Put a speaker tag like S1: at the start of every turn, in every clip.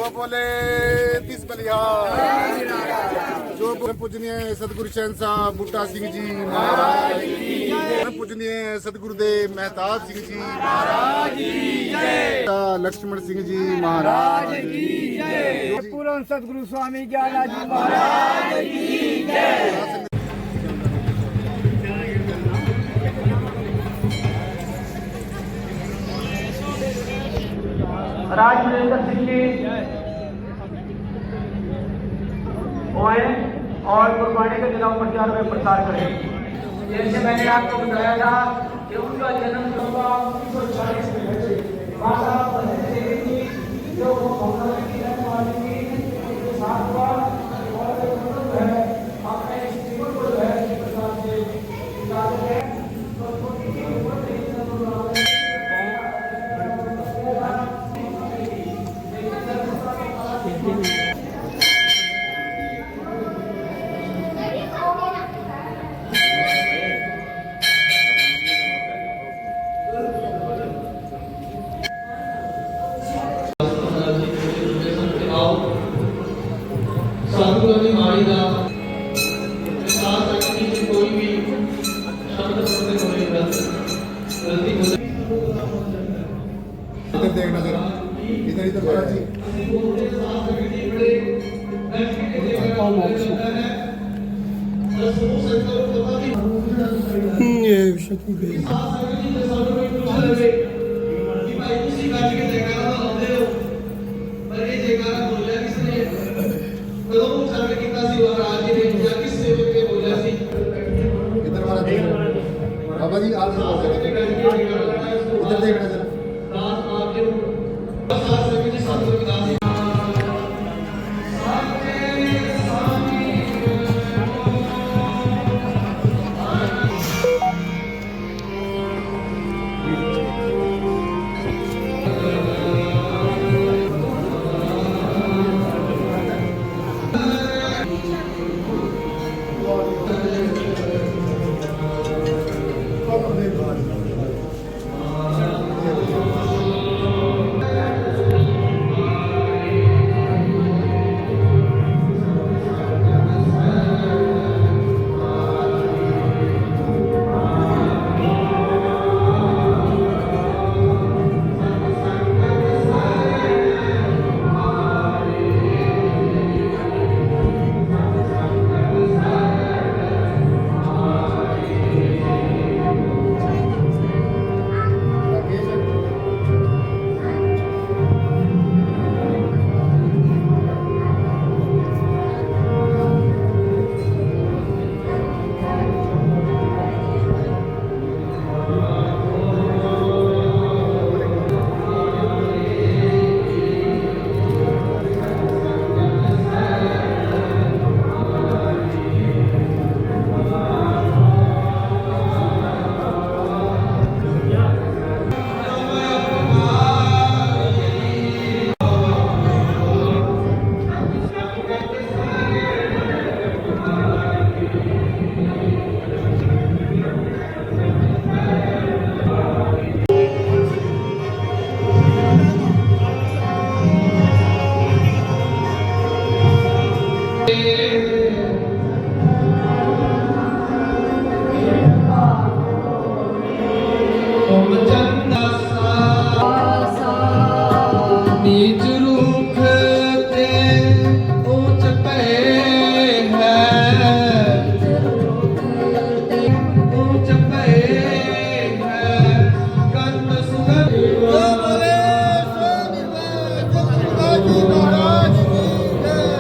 S1: जो बोले तीस बलिहार, जो पूजनीय सतगुरु शहनशाह बूटा सिंह जी महाराज की, पूजनीय सतगुरुदेव मेहताब सिंह जी महाराज की, लक्ष्मण सिंह जी महाराज की,
S2: पूर्ण सतगुरु स्वामी ज्ञाना जी महाराज की जय।
S3: राजमहेंद्र सिंह जी होए और गुरबाणी के चुनाव प्रचार में प्रसार करें। जैसे मैंने आपको बताया था कि उनका जन्म 1940 में है। माता देवी जी जो बंगाल की रहने वाली थी, उनके साथ हुआ और है अपने इस जीवन को जो है प्रसाद से निकालते हैं। तो छोटी सी उम्र में ही
S4: साधुओं की माड़ी का साथ रखने की कोई भी शब्द पढ़ते हुए गलती हो
S1: इधर देखना जरा, इधर इधर महाराज जी। इधर महाराज जी, बाबा जी आप इधर देखना जरा।
S4: नीच रूख ते ऊंच पे है, ऊंच पे है कंद सुगंध। बोले स्वामी महाराज की जय।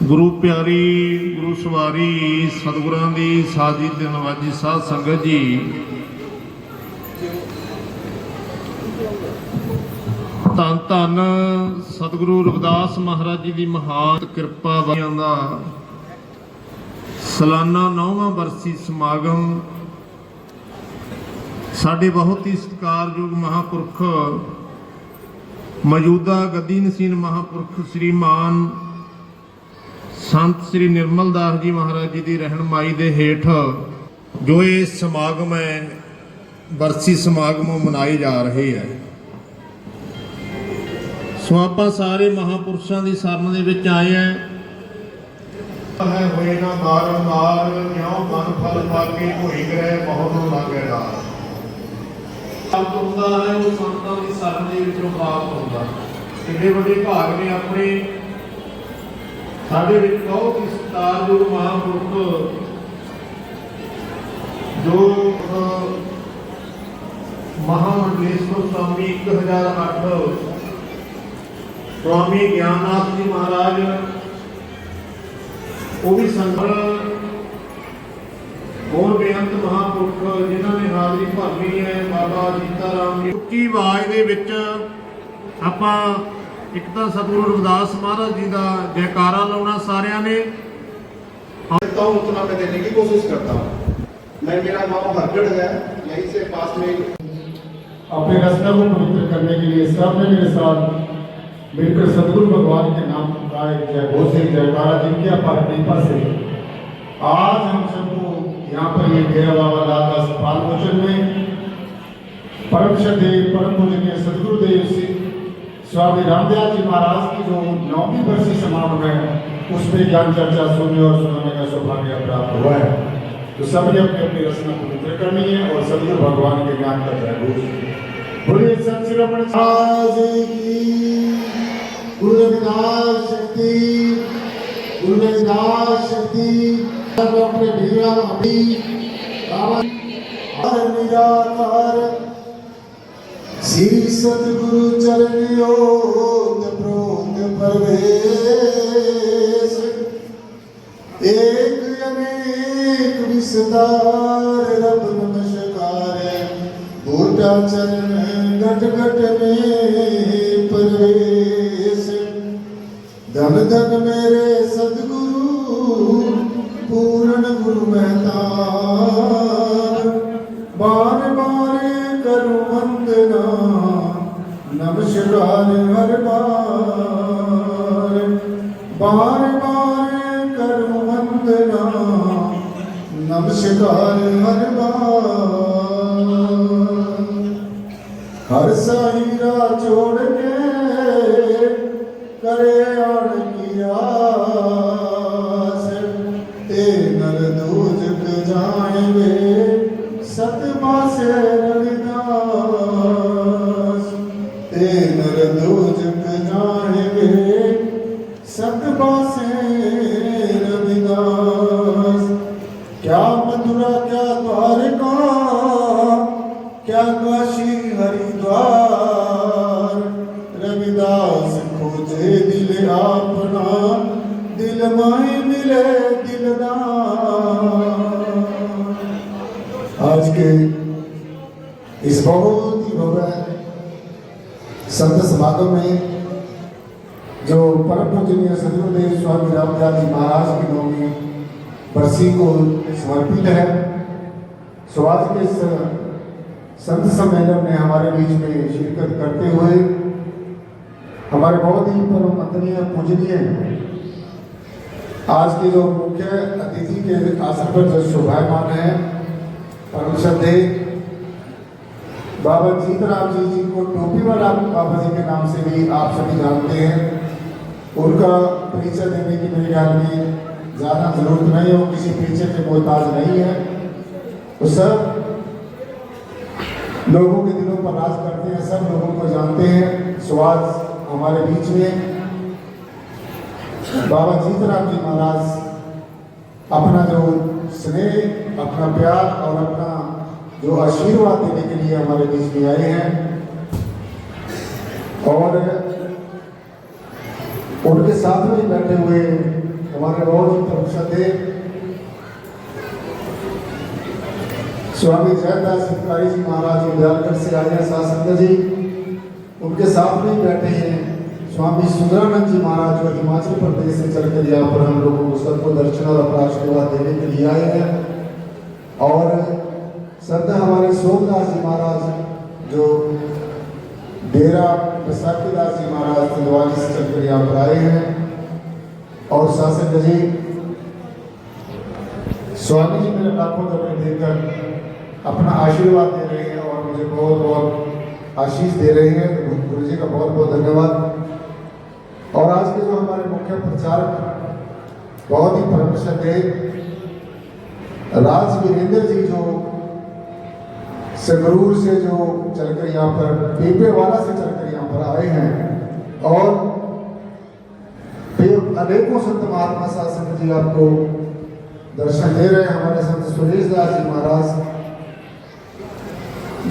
S5: ਗੁਰੂ ਪਿਆਰੀ ਗੁਰੂ ਸਵਾਰੀ ਸਤਿਗੁਰਾਂ ਦੀ ਸਾਜੀ ਤੇ ਨਵਾਜੀ ਸਾਧ ਸੰਗਤ ਜੀ, ਧੰਨ ਧੰਨ ਸਤਿਗੁਰੂ ਰਵਿਦਾਸ ਮਹਾਰਾਜ ਜੀ ਦੀ ਮਹਾਨ ਕਿਰਪਾ ਵਾਲਿਆਂ ਦਾ ਸਾਲਾਨਾ 9ਵਾਂ ਬਰਸੀ ਸਮਾਗਮ ਸਾਡੇ ਬਹੁਤ ਹੀ ਸਤਿਕਾਰਯੋਗ ਮਹਾਂਪੁਰਖ ਮੌਜੂਦਾ ਗੱਦੀ ਨਸੀਨ ਮਹਾਂਪੁਰਖ ਸ੍ਰੀਮਾਨ ਸੰਤ ਸ੍ਰੀ ਨਿਰਮਲ ਦਾਸ ਜੀ ਮਹਾਰਾਜ ਜੀ ਦੀ ਰਹਿਨਮਾਈ ਦੇ ਹੇਠ ਜੋ ਇਹ ਸਮਾਗਮ ਹੈ, ਬਰਸੀ ਸਮਾਗਮ ਮਨਾਏ ਜਾ ਰਹੇ ਹੈ। ਸੋ ਆਪਾਂ ਸਾਰੇ ਮਹਾਂਪੁਰਸ਼ਾਂ ਦੀ ਸ਼ਰਨ ਦੇ ਵਿੱਚ ਆਏ ਹੈ ਹੋਏ ਨਾ ਬਾਰੰਬਾਰ ਕਿਉਂ ਮਨ ਫਲ ਪਾਕੇ ਹੋਈ ਗਏ ਬਹੁਤ ਲਾਗੇਗਾ। ਸਭ ਹੁੰਦਾ ਹੈ ਉਹ ਸੰਤਾਂ ਦੀ ਸ਼ਰਨ ਦੇ ਵਿੱਚੋਂ ਪ੍ਰਾਪਤ ਹੁੰਦਾ। ਕਿੰਨੇ ਵੱਡੇ ਭਾਗ ਨੇ ਆਪਣੇ ਸਾਡੇ ਵਿੱਚ ਬਹੁਤ ਹੀ ਸਤਿਕਾਰਯੋਗ ਮਹਾਂਪੁਰਖ ਜੋ ਮਹਾਮੰਡਲੇਸ਼ਵਰ ਸਵਾਮੀ 1008 ਸਵਾਮੀ ਗਿਆਨਨਾਥ ਜੀ ਮਹਾਰਾਜ, ਉਹ ਵੀ ਸੰਗਤ ਹੋਰ ਬੇਅੰਤ ਮਹਾਂਪੁਰਖ ਜਿਨ੍ਹਾਂ ਨੇ ਹਾਜ਼ਰੀ ਭਰਨੀ ਹੈ। ਬਾਬਾ ਜੀਤਾ ਰਾਮ ਜੀ ਉੱਚੀ ਆਵਾਜ਼ ਦੇ ਵਿੱਚ ਆਪਾਂ ਇੱਕ ਤਾਂ ਸਤਿਗੁਰੂ ਰਵਿਦਾਸ महाराज जी का जयकारा लाना सारिਆਂ ने।
S1: उतना मैं देने की कोशिश करता हूँ। मैं मेरा गाँव हरगढ़ है, यहीं से पास में
S6: अपने रास्ते को पवित्र करने के लिए सबने मेरे साथ मिलकर सतगुरु भगवान के नाम का एक जय घोष जयकारा जिनकी अपार कृपा से आज हम सबको यहाँ पर ये डेरा बाबा लाल दास पालमोचन में परम श्रद्धेय परम पूजनीय सदगुरुदेव स्वामी रामदयाल जी महाराज की जो 9वीं बरसी समारोह है उसमें ज्ञान चर्चा सुनने और सुनाने का सौभाग्य प्राप्त हुआ है। तो सभी अपनी अपनी रचना पवित्र करनी है और सदगुरु भगवान के ज्ञान का जयघोष बोलिए। सत श्री रमण महाराज की, गुरु रविदास शक्ति, गुरु रविदास शक्ति। सब अपने भीड़ा अभी निराकार श्री सतगुरु चरणों प्रोत प्रवेश एक अनेक विस्तार रब नमस्कार बूटा चरण घट घट में प्रवेश। धन धन मेरे सतगुरु पूर्ण गुरु महताब बार बार करूं वंदना नमस्कार हर बार बार बार करूं वंदना नमस्कार हर बार। हर साहिरा छोड़ के करे आन की आस ते नर दूजक जाएंगे सतमा से रविदास ते नर दूजक जाएंगे सतमा से रविदास। क्या मथुरा क्या द्वारका क्या काशी हरिद्वार रविदास खोजे दिल अपना दिल माए मिले दिलदार। आज के इस बहुत ही भव्य संत समागम में जो परम पूजनीय सदगुरुदेव स्वामी रामदयाल जी महाराज की 9वीं बरसी को समर्पित है। सो आज के संत सम्मेलन में हमारे बीच में शिरकत करते हुए हमारे बहुत ही परम वंदनीय पूजनीय आज के जो मुख्य अतिथि के आसन पर जो शोभायमान है परम श्रद्धेय बाबा जीतराम जी जिनको टोपी वाला बाबा जी के नाम से भी आप सभी जानते हैं, उनका परिचय देने की मेरे ख्याल में ज़्यादा जरूरत नहीं हो, किसी परिचय के मोहताज नहीं है। तो सब लोगों के दिलों पर राज करते हैं, सब लोगों को जानते हैं। स्वाद हमारे बीच में बाबा जीतराम जी महाराज अपना जो स्नेह, अपना प्यार और अपना जो आशीर्वाद देने के लिए हमारे बीच में आए हैं और उनके साथ में बैठे हुए हमारे बहुत ही परम श्रद्धेय स्वामी जयदास हितकारी जी महाराज विद्यालय से आए हैं, साथ संगत जी उनके साथ में बैठे हैं स्वामी सुंदरानंद जी महाराज जो हिमाचल प्रदेश से चलकर यहाँ पर हम लोगों को सबको दर्शन और अपना आशीर्वाद देने के लिए आए हैं। और श्रद्धा हमारे सोमदास जी महाराज जो डेरा बैसाखीदास जी महाराज फुलवानी से चलकर यहाँ पर आए हैं। और शासक जी स्वामी जी मेरे लाखों दफे देकर अपना आशीर्वाद दे रहे हैं और मुझे बहुत बहुत आशीष दे रहे हैं। तो गुरु जी का बहुत बहुत धन्यवाद। और आज के जो हमारे मुख्य प्रचारक बहुत ही परम श्रद्धेय राज वीरेंद्र जी जो संगरूर से जो चलकर यहाँ पर पीपेवाला से चलकर यहाँ पर आए हैं और अनेकों संत महात्मा शासक जी आपको दर्शन दे रहे हैं। हमारे संत सुरेश दास जी महाराज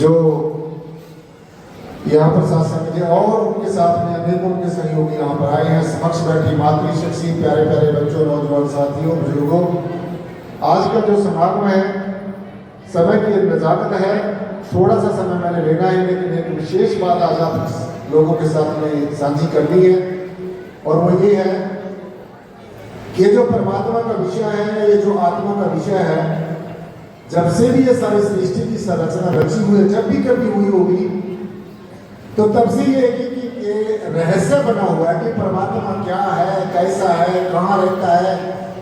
S6: जो यहाँ पर शासक जी और उनके साथ में अनेकों के सहयोगी यहाँ पर आए हैं। समक्ष बैठी मातृशक्ति, प्यारे प्यारे बच्चों, नौजवान साथियों, बुजुर्गों, आज का जो समागम है समय की नजाकत है। थोड़ा सा समय मैंने लेना है लेकिन एक विशेष बात आज आप लोगों के साथ में साझी करनी है और वो ये है कि जो परमात्मा का विषय है, ये जो आत्मा का विषय है, जब से भी ये सारी सृष्टि की संरचना रची हुई है, जब भी कभी हुई होगी तो तब से ये रहस्य बना हुआ है कि परमात्मा क्या है, कैसा है, कहाँ रहता है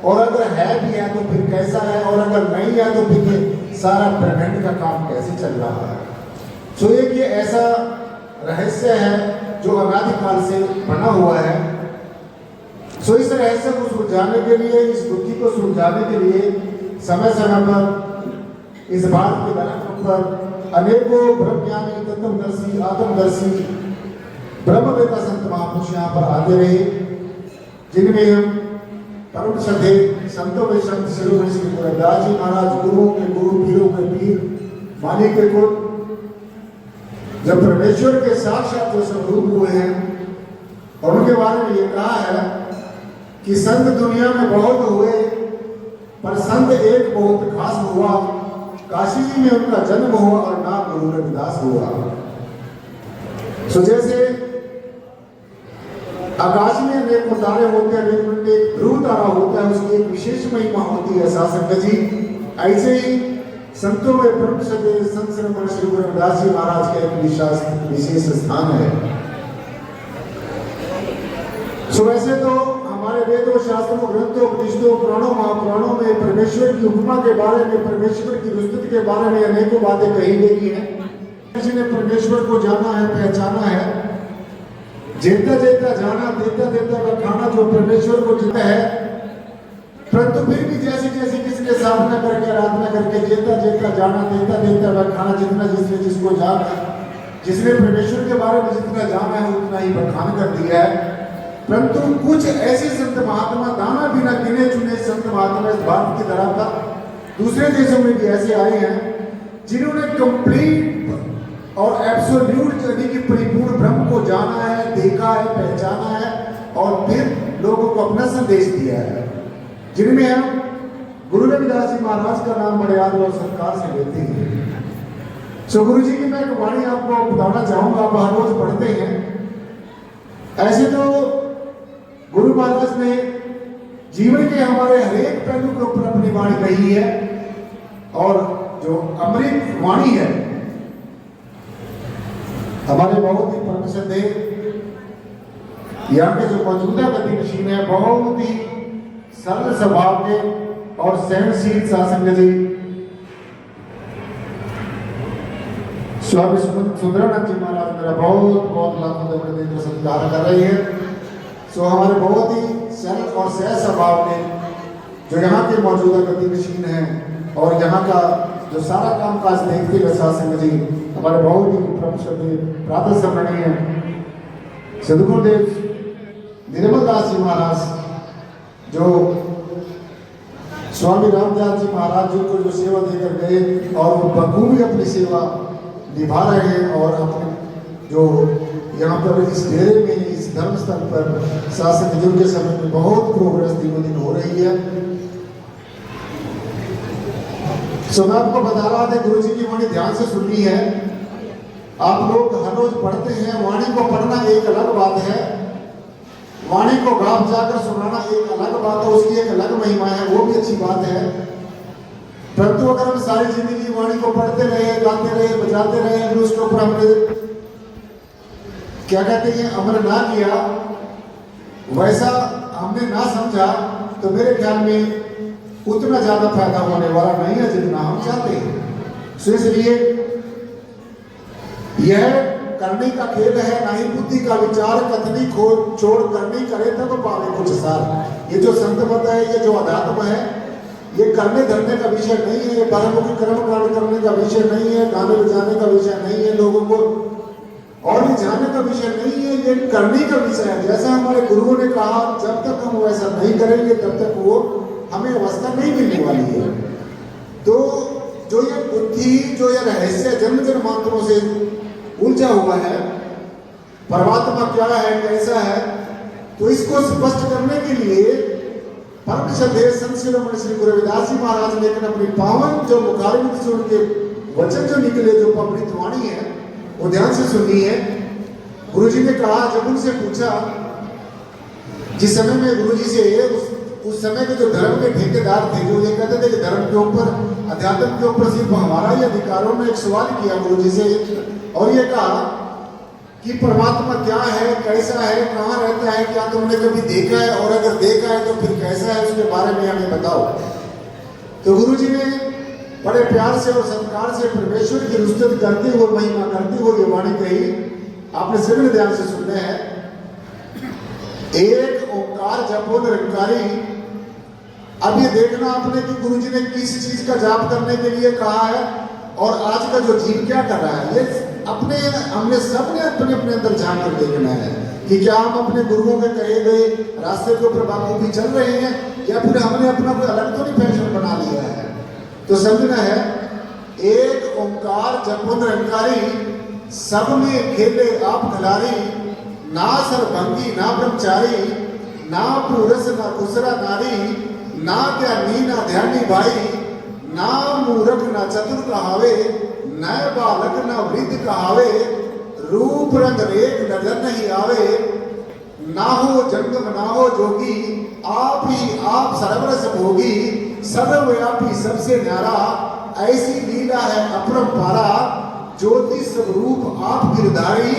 S6: और अगर है भी है तो फिर कैसा है और अगर नहीं है तो फिर ये सारा ब्रह्मांड का काम कैसे चल रहा है। तो एक ये ऐसा रहस्य है जो अनादिकाल से बना हुआ है। सो इस रहस्य को सुलझाने के लिए, इस बुद्धि को सुलझाने के लिए समय समय पर इस बात के दरख्त पर अनेकों ब्रह्मज्ञानी, तत्वदर्शी, आत्मदर्शी, ब्रह्मवेता संत महापुरुष यहाँ पर आते रहे, जिनमें हम परम श्रद्धेय संतों के संत शिरोमणि श्री गुरु रविदास जी महाराज, गुरुओं के गुरु, पीरों के पीर, मानी के कुल, जब परमेश्वर के साक्षात जो स्वरूप हुए हैं और उनके बारे में ये कहा है कि संत दुनिया में बहुत हुए पर संत एक बहुत खास हुआ, काशी जी में उनका जन्म हुआ और नाम गुरु रविदास हुआ। सो जैसे आकाश में अनेक तारे होते हैं, लेकिन एक ध्रुव तारा होता है, उसकी एक विशेष महिमा होती है शासक जी। ऐसे ही संतों में परम श्रद्धेय संत शिरोमणि श्री गुरु रविदास जी महाराज का एक विशेष स्थान है। सो वैसे तो हमारे वेदों, शास्त्रों, ग्रंथों, उपनिषदों, पुराणों, महापुराणों में परमेश्वर की उपमा के बारे में, परमेश्वर की विस्तृति के बारे में अनेकों बातें कही गई हैं। किसी ने परमेश्वर को जाना है, पहचाना है, जेता जेता जाना, देता देता वह खाना, जो परमेश्वर को जीता है। परंतु फिर भी जैसे जैसे किसी ने साधना करके, आराधना करके जेता जेता जाना, देता देता वह खाना, जितना जिसने जिसको जाना, जिसने परमेश्वर के बारे में जितना जाना है उतना ही बखान कर दिया है। परंतु कुछ ऐसे संत महात्मा, दाना बिना गिने चुने संत महात्मा इस भारत की तरह का दूसरे देशों में भी ऐसे आए हैं जिन्होंने कंप्लीट और एब्सोल्यूट यानी कि परिपूर्ण ब्रह्म को जाना है, देखा है, पहचाना है और फिर लोगों को अपना संदेश दिया है। जिनमें हम गुरु रविदास जी महाराज का नाम बड़े आदर और सत्कार से लेते हैं। सो गुरु जी की मैं एक वाणी आपको बताना चाहूंगा, आप हर रोज पढ़ते हैं। ऐसे तो गुरु महाराज ने जीवन के हमारे हरेक पहलू के ऊपर अपनी वाणी कही है और जो अमृत वाणी है हमारे बहुत ही परम श्रद्धेय यहाँ के जो मौजूदा गतिशील है, बहुत ही सरल स्वभाव के और सहनशील शासक जी स्वामी सुंदरानंद जी महाराज मेरा बहुत बहुत लाखों दंड सत्कार कर रहे हैं। सो हमारे बहुत ही सरल और सहज स्वभाव के जो यहाँ के मौजूदा गतिशील हैं और यहाँ का जो सारा काम काज देखते हुए शासक जी हमारे बहुत ही परम श्रद्धेय प्रातः स्मरणीय सदगुरुदेव निर्मल दास जी महाराज जो स्वामी रामदास जी महाराज जी को जो सेवा देकर गए और वो बखूबी अपनी सेवा निभा रहे हैं और अपने जो यहाँ पर इस डेरे में, इस धर्म स्थल पर शासन युग के समय में बहुत प्रोग्रेस दिनों दिन हो रही है। सो मैं आपको बता रहा था, गुरु जी की वाणी ध्यान से सुननी है। आप लोग हर रोज पढ़ते हैं, वाणी को पढ़ना एक अलग बात है, वाणी को गाँव जाकर सुनाना एक अलग बात है, उसकी एक अलग महिमा है, वो भी अच्छी बात है। परंतु अगर हम सारी जिंदगी वाणी को पढ़ते रहे, गाते रहे, बजाते रहे, फिर उसके ऊपर हमने क्या कहते हैं अमल ना किया, वैसा हमने ना समझा, तो मेरे ख्याल में उतना ज्यादा फायदा होने वाला नहीं है जितना हम चाहते हैं। सो इसलिए यह करने का खेल है, ना ही बुद्धि का विचार कथनी खोल छोड़ करनी करे तब पावे कुछ सार। ये जो संत मत है, ये जो अध्यात्म है, ये करने धरने का विषय नहीं है, ये परमुखी कर्म कांड करने का विषय नहीं है, गाने बजाने का विषय नहीं है, लोगों को और भी जाने का विषय नहीं है, ये करने का विषय है। जैसा हमारे गुरुओं ने कहा, जब तक हम वैसा नहीं करेंगे तब तक वो हमें अवस्था नहीं मिलने वाली है। तो जो ये बुद्धि, जो ये रहस्य जन्म जन्मांतरों से उलझा हुआ है, परमात्मा क्या है, कैसा है, तो इसको स्पष्ट करने के लिए परम श्रद्धेय संत शिरोमणि श्री गुरु रविदास जी महाराज ने अपनी पावन जो मुखारविंद से उनके वचन जो निकले, जो अमृत वाणी है, वो ध्यान से सुननी है। गुरु जी ने कहा, जब उनसे पूछा, जिस समय में गुरु जी से उस समय के जो धर्म के ठेकेदार थे, जो ये कहते थे कि धर्म के ऊपर, अध्यात्म के ऊपर सिर्फ हमारा ही अधिकारों में एक सवाल किया गुरु जी से, और ये कहा कि परमात्मा क्या है, कैसा है, कहाँ रहता है, क्या तुमने कभी देखा है, और अगर देखा है तो फिर कैसा है, उसके बारे में हमें बताओ। तो गुरु जी ने बड़े प्यार से और सत्कार से परमेश्वर की रुस्तत करते हुए, महिमा करते हुए ये वाणी कही। आपने सभी ध्यान से सुनना है। एक ओंकार जपो निरंकारी। अब ये देखना आपने कि गुरु जी ने किस चीज का जाप करने के लिए कहा है, और आज का जो जीव क्या कर रहा है, ये हमने सबने अपने अपने अंदर झांक कर देखना है कि क्या हम अपने गुरुओं के कहे गए रास्ते के ऊपर बाबू चल रहे हैं, या फिर हमने अपना कोई अलग तो नहीं फैशन बना लिया है। तो समझना है, एक ओंकार जपो निरंकारी, सब में खेले आप खिलाड़ी, ना सरभंगी ना ब्रह्मचारी, ना पुरुष ना दूसरा नारी, ना ज्ञानी ना ध्यानी भाई, ना मूर्ख ना चतुर कहावे, न बालक ना वृद्ध कहावे, रूप रंग रेख नजर नहीं आवे, ना हो जंगम ना हो जोगी, आप ही आप सर्वरस भोगी, सर्वव्यापी सबसे न्यारा, ऐसी लीला है अपरंपारा, ज्योति स्वरूप आप गिरधारी,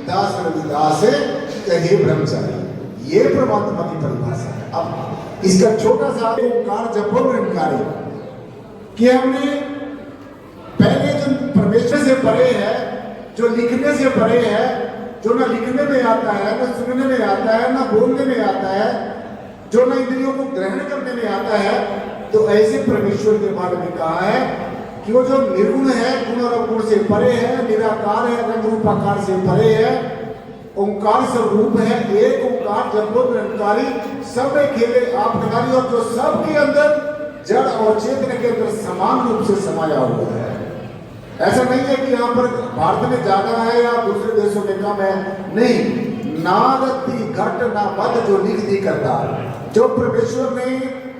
S6: दास रविदास कहे ब्रह्मचारी। ये परमात्मा की परिभाषा है। अब इसका छोटा सा ओंकार जपो निरंकारी कि हमने पहले जो परमेश्वर से परे है, जो लिखने से परे है, जो ना लिखने में आता है, ना सुनने में आता है, ना बोलने में आता है, जो ना इंद्रियों को ग्रहण करने में आता है, तो ऐसे परमेश्वर के बारे में कहा है कि वो जो निर्गुण है, गुण और गुण से परे है, निराकार है, रंग रूप आकार से परे है, ओंकार स्वरूप है, एक ओंकार जपो निरंकारी, सब में खेले आप खिलाड़ी, और जो सबके अंदर जड़ और चेतन के अंदर समान रूप से समाया हुआ है। ऐसा नहीं है कि यहाँ पर भारत में ज्यादा है या दूसरे देशों में कम है, नहीं। नारती घट ना बद जो लिख दी करता, जो परमेश्वर ने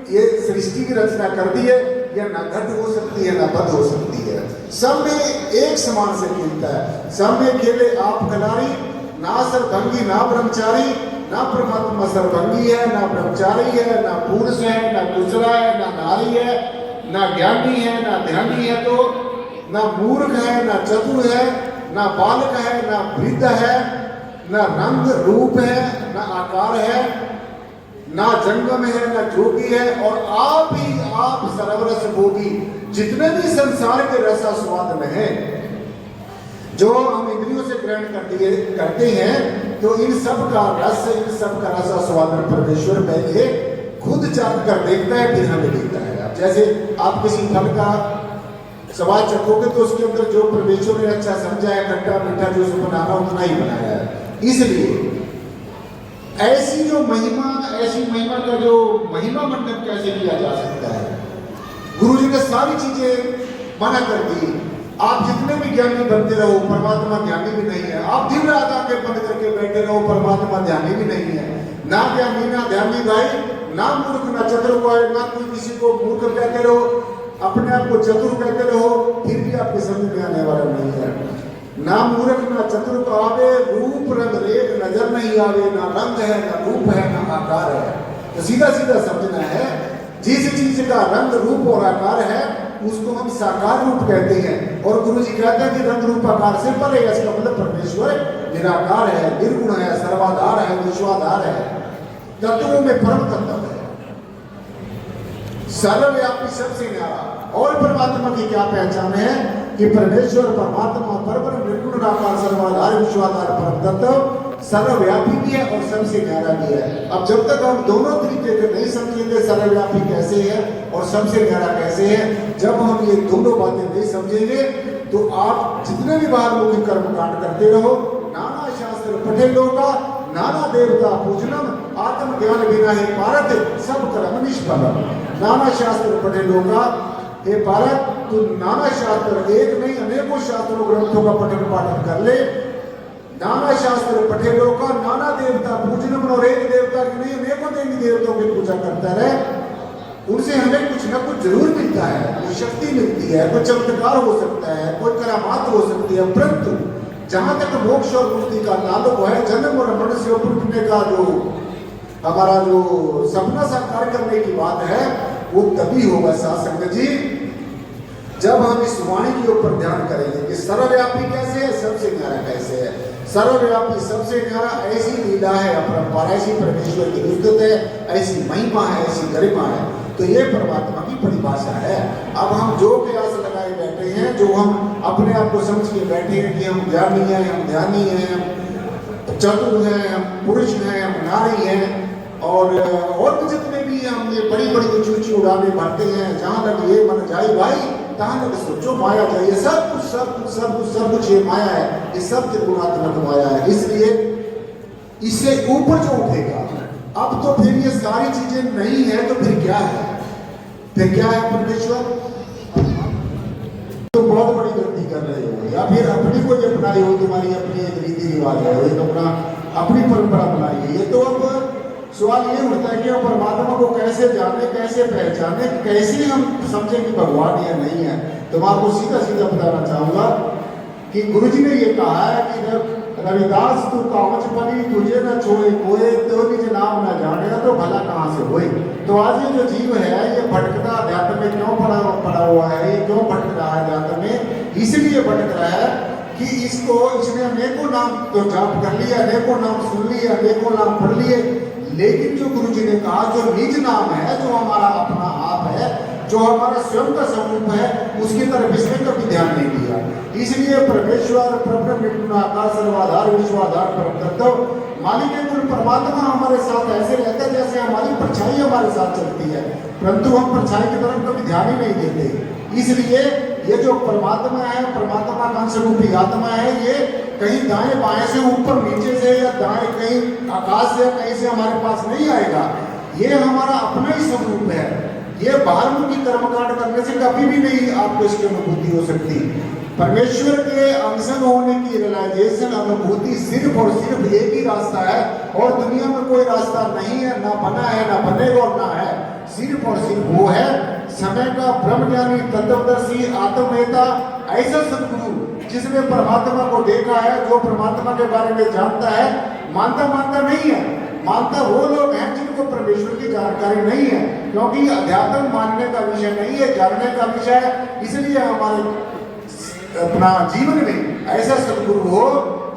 S6: ये सृष्टि की रचना कर दी है, यह ना घट हो सकती है ना बद हो सकती है, सब में एक समान से खेलता है। सब में खेले आप खिलाड़ी, ना सरभंगी ना ब्रह्मचारी, ना परमात्मा सर्वभंगी है, ना ब्रह्मचारी है, ना पुरुष है, ना दूसरा है, ना नारी है, ना ज्ञानी है, ना ध्यानी है, तो ना मूर्ख है, ना चतुर है, ना बालक है, ना वृद्ध है, ना रंग रूप है, ना आकार है, ना जंगम है, ना जोगी है, और आप ही आप सर्वरस भोगी। जितने भी संसार के रसा स्वाद में है, जो हम इंद्रियों से ग्रहण करते हैं, तो इन सब का रस, इन सब का रसा स्वाद परमेश्वर पहले खुद चाख कर देखता है, फिर हमें देता है। अब जैसे आप किसी फल का स्वाद चखोगे तो उसके अंदर जो परमेश्वर ने अच्छा समझा है, खट्टा मीठा जो उसको बनाना उतना ही बनाया है। इसलिए ऐसी जो महिमा, ऐसी महिमा का जो महिमा मंडन कैसे किया जा सकता है, गुरु जी ने सारी चीजें मना कर दी।
S1: आप जितने भी ज्ञानी बनते रहो, परमात्मा ज्ञानी भी नहीं है। आप दिन रात आंखें बंद करके बैठे रहो, परमात्मा ज्ञानी भी नहीं है। ना ज्ञानी ना ध्यानी भाई, ना मूर्ख ना चतुर को है, ना कोई किसी को मूर्ख कहते रहो, अपने आप को चतुर कहते रहो, फिर भी आपके समझ में आने वाला नहीं है। ना मूर्ख ना चतुर को आवे, रूप रंग रेख नजर नहीं आवे, ना रंग है ना रूप है ना आकार है। तो सीधा सीधा समझना है, जिस चीज का रंग रूप और आकार है उसको हम साकार रूप कहते हैं। और गुरु जी कहते हैं कि रंग रूप आकार से परे है, इसका मतलब परमेश्वर निराकार है, निर्गुण है, सर्वाधार है, विश्वाधार है, तत्वों में परम तत्व है, सर्वव्यापी, सबसे न्यारा। और परमात्मा की क्या पहचान है कि परमेश्वर परमात्मा परब्रह्म निर्गुण निराकार सर्वाधार विश्वाधार परम तत्व सर्वव्यापी भी है और सबसे न्यारा भी है। अब जब तक हम दोनों तरीके को नहीं समझेंगे, सर्वव्यापी कैसे है और सबसे न्यारा कैसे है, जब हम ये दोनों बातें नहीं समझेंगे तो आप जितने भी बाहर मुखी कर्म कांड करते रहो, नाना शास्त्र पठे लोका, नाना देवता पूजनम, आत्म ज्ञान बिना हे पारत सब कर्म निष्फलम। नाना शास्त्र पठे लोका, हे पारत तू नाना शास्त्र, एक नहीं अनेकों शास्त्रों ग्रंथों का पठन पाठन कर ले। नाना शास्त्र पठे लोका, नाना देवता पूजनम, और एक देवता की नहीं अनेकों देवी देवताओं की पूजा करता रहे, उनसे हमें कुछ ना कुछ जरूर मिलता है, कोई शक्ति मिलती है, कोई चमत्कार हो सकता है, कोई करामात हो सकती है। परंतु जहां तक मोक्ष और मुक्ति का ताल्लुक है, जन्म और मरण से उठने का जो हमारा जो सपना साकार करने की बात है, वो तभी होगा साथ संगत जी जब हम इस वाणी के ऊपर ध्यान करेंगे कि सर्वव्यापी कैसे है, सबसे न्यारा कैसे है। सर्वव्यापी सबसे न्यारा ऐसी लीला है अपरंपार, ऐसी परमेश्वर की विद्युत है, ऐसी महिमा है, ऐसी गरिमा है। तो ये परमात्मा की परिभाषा है। अब हम जो प्रयास लगाए बैठे हैं, जो हम अपने आप को समझ के बैठे हैं कि हम ज्ञानी हैं, हम ध्यानी हैं, हम चतुर हैं, हम पुरुष हैं, हम नारी हैं, और भी जितने भी हम ये बड़ी बड़ी ऊंची ऊंची उड़ाने भरते हैं, जहाँ तक ये मन जाए भाई तहाँ तक सोचो माया चाहिए। सब कुछ सब कुछ सब कुछ सब कुछ ये माया है, ये सब त्रिगुणात्मक माया है। इसलिए इससे ऊपर जो उठेगा, अब तो फिर ये सारी चीजें नहीं है, तो फिर क्या है? फिर क्या है परमेश्वर? तो बहुत बड़ी गलती कर रहे हो, या फिर अपनी कोई अपनाई हो, तुम्हारी अपनी एक रीति रिवाज है, एक अपना अपनी परंपरा बनाई है। ये तो अब सवाल ये उठता है कि हम परमात्मा को कैसे जाने, कैसे पहचाने, कैसे हम समझें कि भगवान या नहीं है। तो मैं आपको सीधा सीधा बताना चाहूंगा कि गुरुजी ने ये कहा है कि रविदास तू कावच बनी, तुझे न छोड़े कोई, तो निज नाम न जानेगा तो भला कहाँ से होए। तो आज ये जो जीव है, ये भटकता अध्यात्म में क्यों पड़ा हुआ है, ये क्यों भटक रहा है अध्यात्म में? इसलिए भटक रहा है कि इसने अनेकों नाम तो जाप कर लिया, अनेकों नाम सुन लिए, अनेकों नाम पढ़ लिए, लेकिन जो गुरु जी ने कहा जो निज नाम है, जो हमारा अपना आप है, जो हमारा स्वयं का स्वरूप है, उसकी तरफ इसने कभी ध्यान नहीं दिया। इसलिए परमेश्वर परब्रह्म निर्गुणाकार सर्वाधार विश्वाधार परम तत्व मालिक कुल परमात्मा हमारे साथ ऐसे रहता है जैसे हमारी परछाई हमारे साथ चलती है, परंतु हम परछाई की तरफ कभी ध्यान ही नहीं देते। इसलिए ये जो परमात्मा है, परमात्मा का अंश रूपी आत्मा है, ये कहीं दाएं बाएं से, ऊपर नीचे से, या दाएं कहीं आकाश से, कहीं से हमारे पास नहीं आएगा। ये हमारा अपना ही स्वरूप है। ये बाहरमुखी कर्मकांड करने से कभी भी नहीं आपको इसकी अनुभूति हो सकती। परमेश्वर के अंशन होने की रियलाइजेशन, अनुभूति सिर्फ और सिर्फ एक ही रास्ता है, और दुनिया में कोई रास्ता नहीं है, ना बना है, ना बनेगा और ना है। सिर्फ और सिर्फ वो है समय का ब्रह्मज्ञानी तत्वदर्शी आत्मवेता, ऐसा सदगुरु जिसने परमात्मा को देखा है, जो परमात्मा के बारे में जानता है। मानता नहीं है, मानता वो लोग हैं जिनको परमेश्वर की जानकारी नहीं है, क्योंकि अध्यात्म मानने का विषय नहीं है, जानने का विषय है। इसलिए हमारे अपना जीवन में ऐसा सदगुरु हो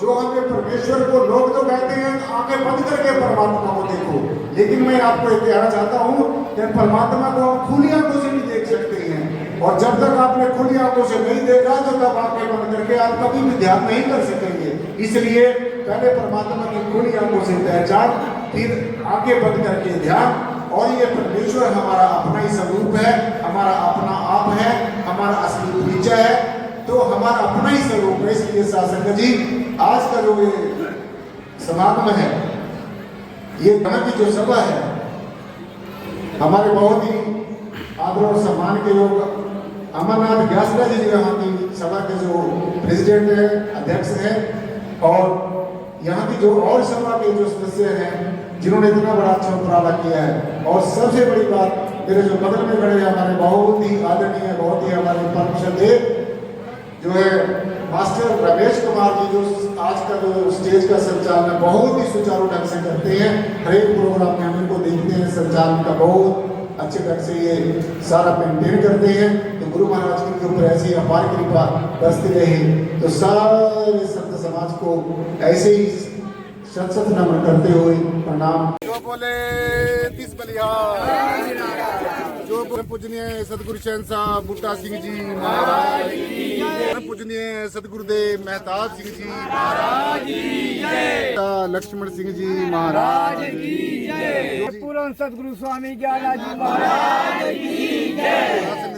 S1: जो हमें परमेश्वर को, लोग तो कहते हैं आंखें बंद करके परमात्मा को देखो, लेकिन मैं आपको एक कहना चाहता हूँ कि परमात्मा को हम खुली आंखों से भी देख सकते हैं, और जब तक आपने खुली आंखों से नहीं देखा तो तब आंखें बंद करके आप कभी भी ध्यान नहीं कर सकेंगे। इसलिए पहले परमात्मा की खुली आंखों से पहचान, फिर आंखें बंद करके ध्यान। और ये परमेश्वर हमारा अपना ही स्वरूप है, हमारा अपना आप है, हमारा असली परिचय है, तो हमारा अपना ही स्वरूप है। इसलिए शासक जी आज का जो ये समागम है, ये धन की जो सभा है, हमारे बहुत ही आदर और सम्मान के योग
S6: अमरनाथ ग्यासरा जी जो यहाँ की सभा के जो प्रेसिडेंट हैं, अध्यक्ष हैं, और यहाँ की जो और सभा के जो सदस्य हैं जिन्होंने इतना बड़ा अच्छा उपराला किया है। और सबसे बड़ी बात, मेरे जो बगल में खड़े हैं हमारे बहुत ही आदरणीय, बहुत ही हमारे परम श्रद्धेय जो है मास्टर रमेश कुमार जी, जो आज का जो स्टेज का संचालन बहुत ही सुचारू ढंग से करते हैं। हर एक प्रोग्राम में हम इनको देखते हैं, संचालन का बहुत अच्छे ढंग से ये सारा मेंटेन करते हैं। तो गुरु महाराज की ऊपर ऐसी अपार कृपा बरसती रहे। तो सारे संत समाज को ऐसे ही शत शत नमन करते हुए प्रणाम।
S1: जो बोले 30 बलिहार, जो बोले पूजनीय सतगुरु शहंशाह बूटा सिंह जी महाराज की, पूजनीय सतगुरुदेव मेहताब सिंह जी महाराज की, लक्ष्मण सिंह जी महाराज की,
S2: पूर्ण सतगुरु स्वामी ज्ञानाजी महाराज की जय।